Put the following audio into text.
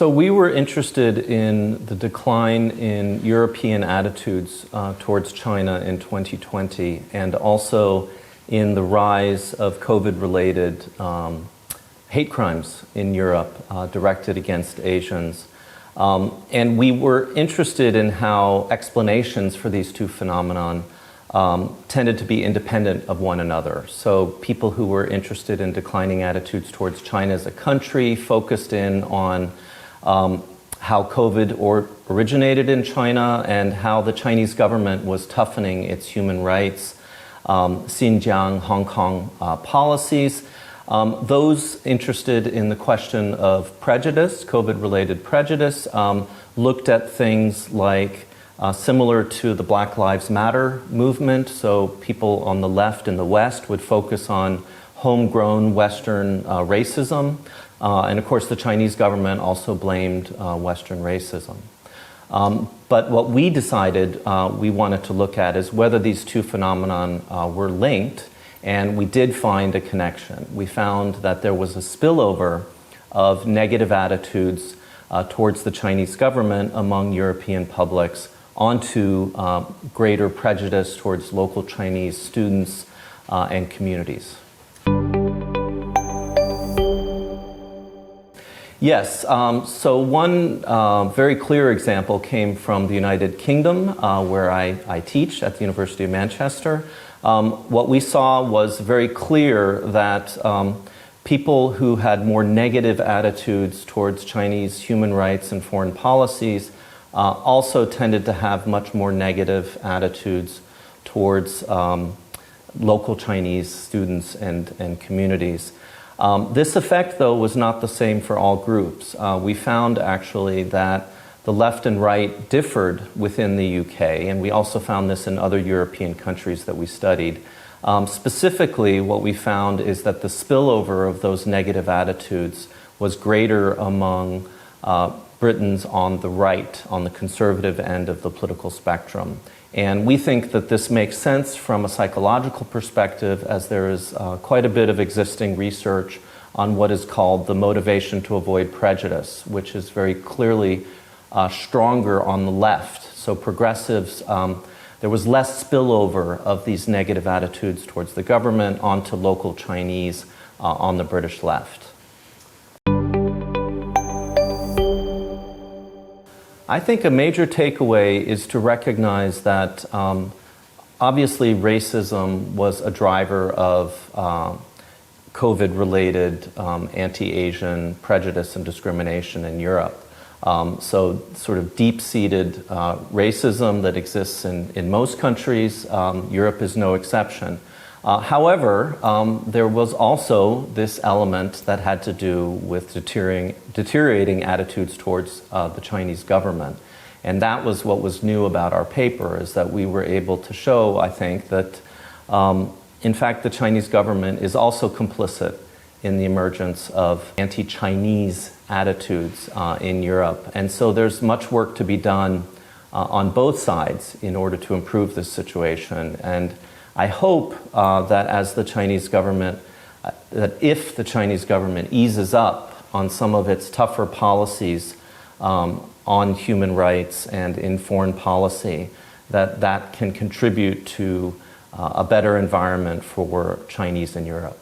So we were interested in the decline in European attitudes towards China in 2020, and also in the rise of COVID-related hate crimes in Europe directed against Asians. And we were interested in how explanations for these two phenomenon tended to be independent of one another. So people who were interested in declining attitudes towards China as a country focused in on how COVID originated in China and how the Chinese government was toughening its human rights, Xinjiang, Hong Kong policies. Those interested in the question of prejudice, COVID-related prejudice, looked at things like similar to the Black Lives Matter movement. So people on the left in the West would focus on homegrown Western racism. And of course, the Chinese government also blamed Western racism. But what we decided we wanted to look at is whether these two phenomenon were linked, and we did find a connection. We found that there was a spillover of negative attitudes towards the Chinese government among European publics onto greater prejudice towards local Chinese students and communities. Yes, so one very clear example came from the United Kingdom, where I teach at the University of Manchester. What we saw was very clear that people who had more negative attitudes towards Chinese human rights and foreign policies also tended to have much more negative attitudes towards local Chinese students and communities. This effect, though, was not the same for all groups. We found actually that the left and right differed within the UK, and we also found this in other European countries that we studied. Specifically, what we found is that the spillover of those negative attitudes was greater among Britons on the right, on the conservative end of the political spectrum. And we think that this makes sense from a psychological perspective, as there is quite a bit of existing research on what is called the motivation to avoid prejudice, which is very clearly stronger on the left. So progressives, there was less spillover of these negative attitudes towards the government onto local Chinese on the British left. I think a major takeaway is to recognize that obviously racism was a driver of COVID-related anti-Asian prejudice and discrimination in Europe. So sort of deep-seated racism that exists in most countries. Europe is no exception. However, there was also this element that had to do with deteriorating attitudes towards the Chinese government. And that was what was new about our paper, is that we were able to show, I think, that in fact the Chinese government is also complicit in the emergence of anti-Chinese attitudes in Europe. And so there's much work to be done on both sides in order to improve this situation. And I hope that as the Chinese government, that if the Chinese government eases up on some of its tougher policies on human rights and in foreign policy, that can contribute to a better environment for Chinese in Europe.